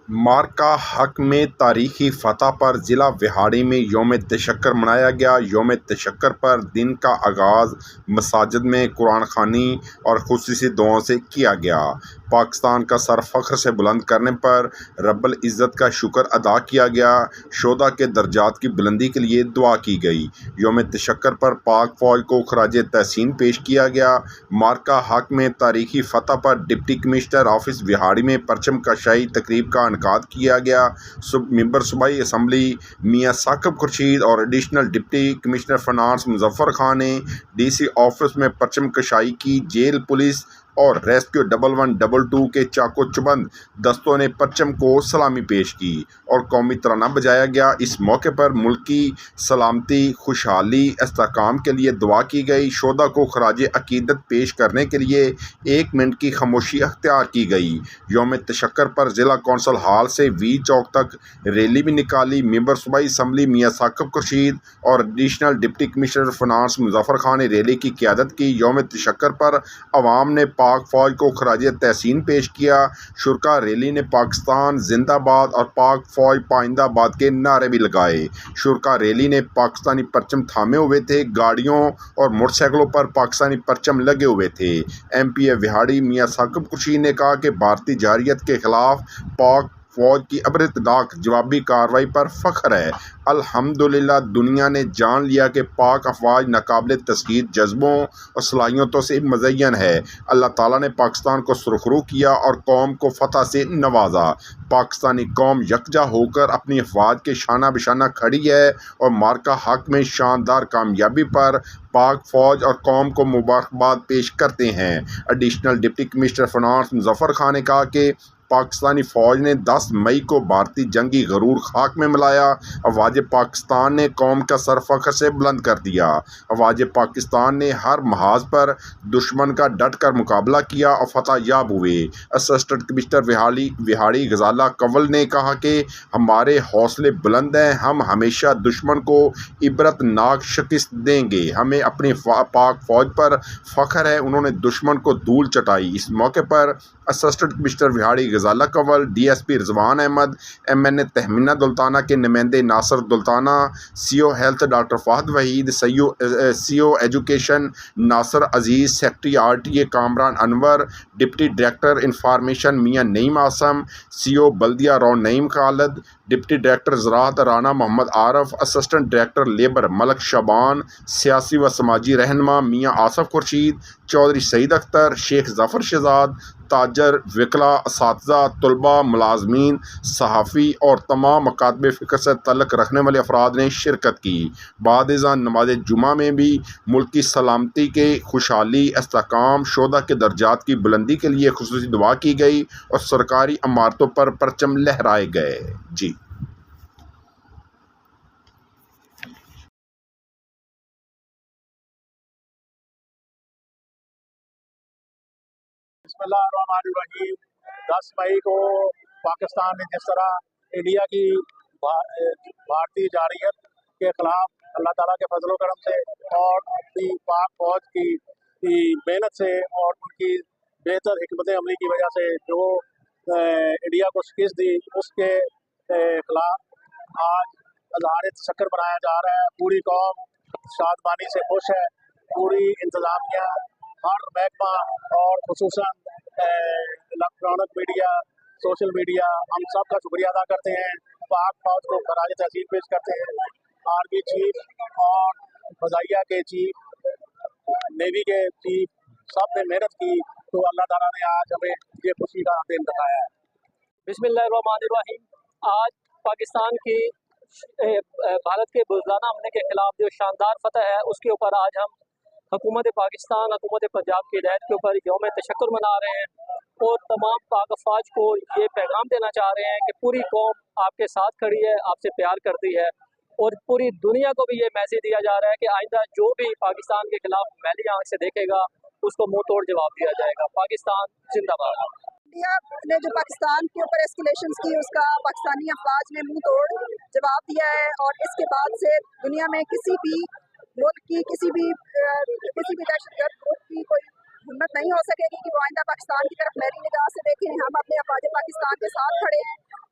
مارکا حق میں تاریخی فتح پر ضلع وہاڑی میں یوم تشکر منایا گیا۔ یوم تشکر پر دن کا آغاز مساجد میں قرآن خوانی اور خصوصی دعاؤں سے کیا گیا۔ پاکستان کا سر فخر سے بلند کرنے پر رب العزت کا شکر ادا کیا گیا۔ شہداء کے درجات کی بلندی کے لیے دعا کی گئی۔ یوم تشکر پر پاک فوج کو خراج تحسین پیش کیا گیا۔ مارکا حق میں تاریخی فتح پر ڈپٹی کمشنر آفس وہاڑی میں پرچم کشائی تقریب کا انعقاد کیا گیا۔ ممبر صوبائی اسمبلی میاں ثاقب خورشید اور additional deputy commissioner finance Muzaffar Khan نے ڈی سی آفس میں پرچم کشائی کی۔ جیل، پولیس اور ریسکیو 1122 کے چاق و چوبند دستوں نے پرچم کو سلامی پیش کی اور قومی ترانہ بجایا گیا۔ اس موقع پر ملک کی سلامتی، خوشحالی، استحکام کے لیے دعا کی گئی۔ شہداء کو خراج عقیدت پیش کرنے کے لیے 1 منٹ کی خاموشی اختیار کی گئی۔ یوم تشکر پر ضلع کونسل ہال سے وی چوک تک ریلی بھی نکالی۔ ممبر صوبائی اسمبلی میاں ثاقب خورشید اور additional deputy commissioner finance Muzaffar Khan نے ریلی کی قیادت کی۔ یوم تشکر پر عوام نے پاک فوج کو خراج تحسین پیش کیا۔ شرکا ریلی نے پاکستان زندہ باد اور پاک فوج پائندہ باد کے نعرے بھی لگائے۔ شرکا ریلی نے پاکستانی پرچم تھامے ہوئے تھے۔ گاڑیوں اور موٹر سائیکلوں پر پاکستانی پرچم لگے ہوئے تھے۔ ایم پی وہاڑی میاں ثاقب خورشید نے کہا کہ بھارتی جارحیت کے خلاف پاک فوج کی عبرتناک جوابی کارروائی پر فخر ہے۔ الحمدللہ دنیا نے جان لیا کہ پاک افواج ناقابل تسخیر جذبوں اور صلاحیتوں سے مزین ہے۔ اللہ تعالیٰ نے پاکستان کو سرخرو کیا اور قوم کو فتح سے نوازا۔ پاکستانی قوم یکجا ہو کر اپنی افواج کے شانہ بشانہ کھڑی ہے اور مارکا حق میں شاندار کامیابی پر پاک فوج اور قوم کو مبارکباد پیش کرتے ہیں۔ Additional deputy commissioner finance Muzaffar Khan نے کہا کہ پاکستانی فوج نے 10 مئی کو بھارتی جنگی غرور خاک میں ملایا۔ افواج پاکستان نے قوم کا سر فخر سے بلند کر دیا۔ افواج پاکستان نے ہر محاذ پر دشمن کا ڈٹ کر مقابلہ کیا اور فتح یاب ہوئے۔ اسسٹنٹ کمشنر وہاڑی غزالہ کنول نے کہا کہ ہمارے حوصلے بلند ہیں، ہم ہمیشہ دشمن کو عبرتناک شکست دیں گے۔ ہمیں اپنی پاک فوج پر فخر ہے، انہوں نے دشمن کو دھول چٹائی۔ اس موقع پر assistant commissioner Vehari Ghazala Kanwal, D S P Rizwan Ahmed, M N A Tehmina Daultana کے نمائندے Nasir Daultana, C O health doctor Fahad Waheed, C O education Nasir Aziz, secretary R T A Kamran Anwar, deputy director information Mian Naeem Asim, سی او بلدیہ رو نعیم خالد، ڈپٹی ڈائریکٹر زراعت رانا محمد عارف، اسسٹنٹ ڈائریکٹر لیبر ملک شعبان، سیاسی و سماجی رہنما میاں آصف خورشید، چودھری سعید اختر، شیخ ظفر شہزاد، تاجر، وکلاء، اساتذہ، طلباء، ملازمین، صحافی اور تمام مکاتب فکر سے تعلق رکھنے والے افراد نے شرکت کی۔ بعد ازاں نماز جمعہ میں بھی ملک کی سلامتی کے خوشحالی، استحکام، شہداء کے درجات کی بلندی کے لیے خصوصی دعا کی گئی اور سرکاری عمارتوں پر پرچم لہرائے گئے۔ جی بسم اللہ الرحمن الرحیم۔ 10 مئی کو پاکستان نے جس طرح انڈیا کی بھارتی جارحیت کے خلاف اللہ تعالیٰ کے فضل و کرم سے اور اپنی پاک فوج کی محنت سے اور ان کی بہتر حکمت عملی کی وجہ سے جو انڈیا کو شکست دی، اس کے خلاف آج اظہار تشکر منایا جا رہا ہے۔ پوری قوم شادمانی سے خوش ہے۔ پوری انتظامیہ، ہر محکمہ اور خصوصاً الیکٹرانک میڈیا، سوشل میڈیا، ہم سب کا شکریہ ادا کرتے ہیں۔ پاک فوج کو خراج تحسین پیش کرتے ہیں۔ آرمی چیف اور فضائیہ کے چیف، نیوی کے چیف، سب نے محنت کی تو اللہ تعالیٰ نے آج ہمیں یہ خوشی کا دن بتایا ہے۔ بسم اللہ الرحمن الرحیم۔ آج پاکستان کی بھارت کے بزدلانہ حملے کے خلاف جو شاندار فتح ہے، اس کے اوپر آج ہم حکومت پاکستان، حکومت پنجاب کی ہدایت کے اوپر یوم تشکر منا رہے ہیں اور تمام پاک افواج کو یہ پیغام دینا چاہ رہے ہیں کہ پوری قوم آپ کے ساتھ کھڑی ہے، آپ سے پیار کرتی ہے اور پوری دنیا کو بھی یہ میسیج دیا جا رہا ہے کہ آئندہ جو بھی پاکستان کے خلاف میلی آنکھ سے دیکھے گا اس کو منہ توڑ جواب دیا جائے گا۔ پاکستان زندہ باد۔ انڈیا نے جو پاکستان کے اوپر اسکلیشنز کی، اس کا پاکستانی افواج نے منہ توڑ جواب دیا ہے اور اس کے بعد سے دنیا میں کسی بھی ملک کی کسی بھی دہشت گرد گروپ کی کوئی ہمت نہیں ہو سکے گی کہ وہ آئندہ پاکستان کی طرف میری نگاہ سے دیکھیں۔ ہم اپنے افواج پاکستان کے ساتھ کھڑے ہیں